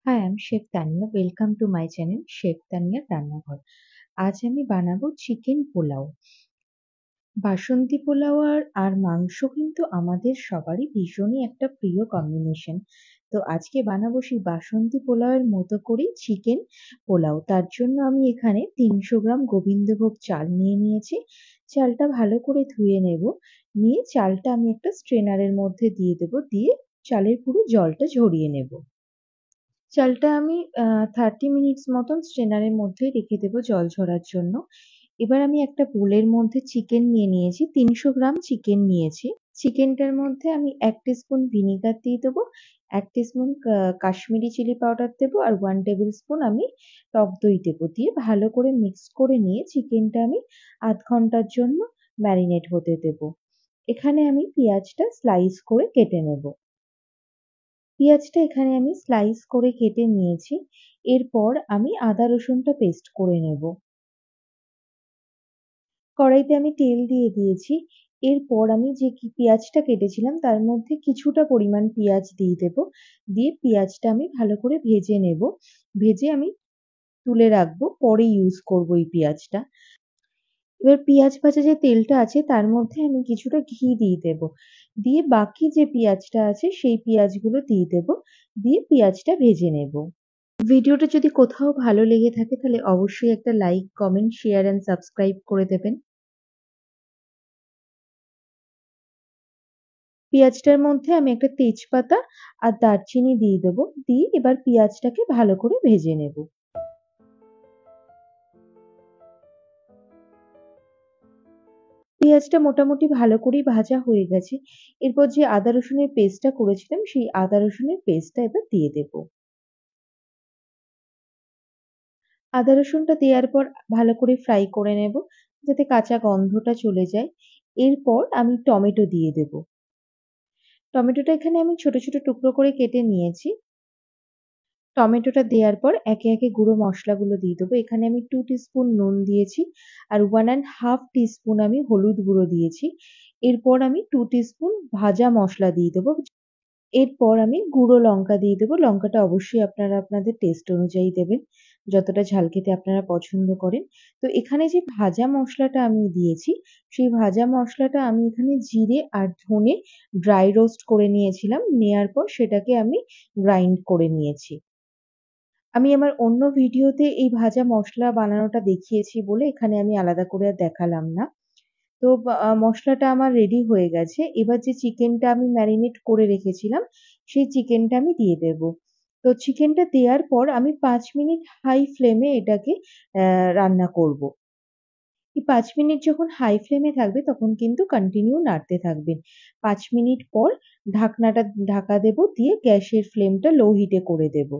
High, আমি Sheikh Tania. Welcome to my channel Sheikh তানিয়ার রান্নাঘর। আজ আমি বানাবো চিকেন পোলাও। বাসন্তী পোলাও আর মাংস কিন্তু আমাদের সবারই ভীষণই একটা প্রিয় কম্বিনেশন। তো আজকে বানাবো সেই বাসন্তী পোলাওয়ের মতো করেই চিকেন পোলাও। তার জন্য আমি এখানে 300 গ্রাম গোবিন্দভোগ চাল নিয়ে নিয়েছি। চালটা ভালো করে ধুয়ে নেব। নিয়ে চালটা আমি একটা স্ট্রেনারের মধ্যে দিয়ে দেবো। দিয়ে চালের পুরো জলটা ঝরিয়ে নেব। চালটা আমি 30 মিনিটস মতন স্ট্রেনারের মধ্যেই রেখে দেবো জল ঝরার জন্য। এবার আমি একটা বোলের মধ্যে চিকেন নিয়ে নিয়েছি, 300 গ্রাম চিকেন নিয়েছি। চিকেনটার মধ্যে আমি 1 টিস্পুন ভিনিগার দিয়ে দেবো, 1 টিস্পুন কাশ্মীরি চিলি পাউডার দেবো আর 1 টেবিল স্পুন আমি টক দই দেবো। দিয়ে ভালো করে মিক্স করে নিয়ে চিকেনটা আমি আধ ঘন্টার জন্য ম্যারিনেট হতে দেবো। এখানে আমি পেঁয়াজটা স্লাইস করে কেটে নেব। পেঁয়াজটা এখানে আমি স্লাইস করে কেটে নিয়েছি। এরপর আমি আদা রসুনটা পেস্ট করে নেব। কড়াইতে আমি তেল দিয়ে দিয়েছি। এরপর আমি যে পেঁয়াজটা কেটেছিলাম তার মধ্যে কিছুটা পরিমাণ পেঁয়াজ দিয়ে দেব। দিয়ে পেঁয়াজটা আমি ভালো করে ভেজে নেব। ভেজে আমি তুলে রাখবো, পরে ইউজ করবো এই পেঁয়াজটা। এবার পেঁয়াজ ভাজা যে তেলটা আছে তার মধ্যে আমি কিছুটা ঘি দিয়ে দেব। দিয়ে বাকি যে পেঁয়াজটা আছে সেই পেঁয়াজগুলো দিয়ে দেব। দিয়ে পেঁয়াজটা ভেজে নেব। ভিডিওটা যদি কোথাও ভালো লেগে থাকে তাহলে অবশ্যই একটা like, comment, share and subscribe করে দেবেন। পেঁয়াজটার মধ্যে আমি একটা তেজপাতা আর দারচিনি দিয়ে দেবো। দিয়ে এবার পেঁয়াজটাকে ভালো করে ভেজে নেব। পেঁয়াজটা মোটামুটি ভালো করেই ভাজা হয়ে গেছে। এরপর যে আদা রসুনের পেস্টটা করেছিলাম সেই আদা রসুনের পেস্টটা এবার দিয়ে দেব। আদা রসুনটা দেওয়ার পর ভালো করে ফ্রাই করে নেব যাতে কাঁচা গন্ধটা চলে যায়। এরপর আমি টমেটো দিয়ে দেব। টমেটোটা এখানে আমি ছোট ছোট টুকরো করে কেটে নিয়েছি। টমেটোটা দেওয়ার পর একে একে গুঁড়ো মশলাগুলো দিয়ে দেবো। এখানে আমি 2 টিস্পুন নুন দিয়েছি আর 1 1/2 টিস্পুন আমি হলুদ গুঁড়ো দিয়েছি। এরপর আমি 2 টিস্পুন ভাজা মশলা দিয়ে দেবো। এরপর আমি গুঁড়ো লঙ্কা দিয়ে দেবো। লঙ্কাটা অবশ্যই আপনারা আপনাদের টেস্ট অনুযায়ী দেবেন, যতটা ঝাল খেতে আপনারা পছন্দ করেন। তো এখানে যে ভাজা মশলাটা আমি দিয়েছি, সেই ভাজা মশলাটা আমি এখানে জিরে আর ধনে ড্রাই রোস্ট করে নিয়েছিলাম। নেয়ার পর সেটাকে আমি গ্রাইন্ড করে নিয়েছি। আমি আমার অন্য ভিডিওতে এই ভাজা মসলা বানানোটা দেখিয়েছি বলে এখানে আমি আলাদা করে আর দেখালাম না। তো মসলাটা আমার রেডি হয়ে গেছে। এবার যে চিকেনটা আমি ম্যারিনেট করে রেখেছিলাম, সেই চিকেনটা আমি দিয়ে দেব। তো চিকেনটা দেওয়ার পর আমি 5 মিনিট হাই ফ্লেমে এটাকে রান্না করব। এই 5 মিনিট যখন হাই ফ্লেমে থাকবে তখন কিন্তু কন্টিনিউ নাড়তে থাকবেন। 5 মিনিট পর ঢাকনাটা ঢাকা দেব, দিয়ে গ্যাসের ফ্লেমটা লো হিটে করে দেব।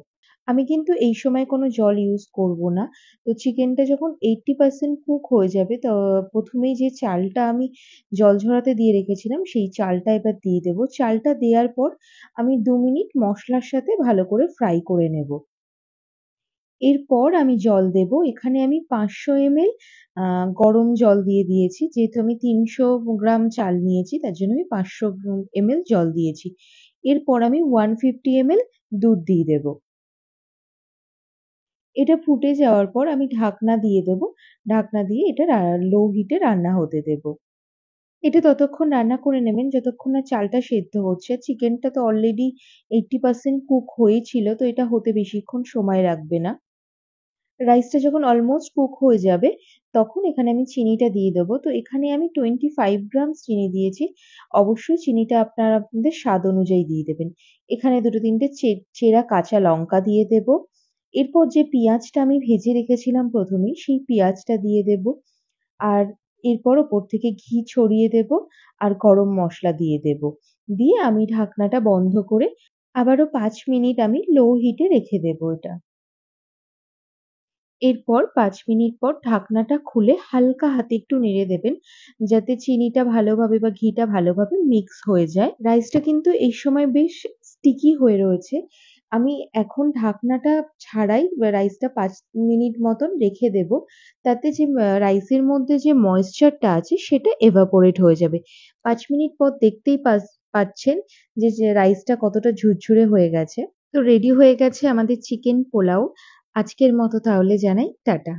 আমি কিন্তু এই সময় কোনো জল ইউজ করব না। তো চিকেনটা যখন 80% কুক হয়ে যাবে প্রথমেই যে চালটা আমি জল ঝরাতে দিয়ে রেখেছিলাম সেই চালটা এবার দিয়ে দেব। চালটা দেওয়ার পর আমি 2 মিনিট মসলার সাথে ভালো করে ফ্রাই করে নেব। এরপর আমি জল দেব। এখানে আমি 500 ml গরম জল দিয়ে দিয়েছি। যেহেতু আমি 300 গ্রাম চাল নিয়েছি তার জন্য আমি 500 ml জল দিয়েছি। এরপর আমি 150 ml দুধ দিয়ে দেব। এটা ফুটে যাওয়ার পর আমি ঢাকনা দিয়ে দেব। ঢাকনা দিয়ে এটা লো হিটে রান্না হতে দেব। এটা ততক্ষণ রান্না করে নেবেন যতক্ষণ না চালটা সেদ্ধ হচ্ছে। চিকেনটা তো অলরেডি 80% কুক হয়েই ছিল, তো এটা হতে বেশিক্ষণ সময় লাগবে না। রাইসটা যখন অলমোস্ট কুক হয়ে যাবে তখন এখানে আমি চিনিটা দিয়ে দেবো। তো এখানে আমি 25 গ্রাম চিনি দিয়েছি। অবশ্যই চিনিটা আপনারা আপনাদের স্বাদ অনুযায়ী দিয়ে দেবেন। এখানে 2-3টে চেরা কাঁচা লঙ্কা দিয়ে দেবো। এরপর যে পেঁয়াজটা আমি ভেজে রেখেছিলাম প্রথমেই সেই পেঁয়াজটা দিয়ে দেবো। আর এরপর ওপর থেকে ঘি ছড়িয়ে দেবো আর গরম মসলা দিয়ে দেবো। দিয়ে আমি ঢাকনাটা বন্ধ করে আবারও 5 মিনিট আমি লো হিটে রেখে দেবো এটা। এরপর 5 মিনিট পর ঢাকনাটা খুলে হালকা হাতে একটু নেড়ে দেবেন যাতে চিনিটা ভালোভাবে বা ঘিটা ভালোভাবে মিক্স হয়ে যায়। রাইসটা কিন্তু এই সময় বেশ স্টিকি হয়ে রয়েছে। আমি এখন ঢাকনাটা ছাড়াই রাইসটা 5 মিনিট মতন রেখে দেব। তাতে যে রাইসের মধ্যে যে ময়েশ্চারটা আছে সেটা এভাপোরেট হয়ে যাবে। 5 মিনিট পর দেখতেই পাচ্ছেন যে রাইসটা কতটা ঝুরঝুরে হয়ে গেছে। তো রেডি হয়ে গেছে আমাদের চিকেন পোলাও। আজকের মতো তাহলে জানাই টাটা।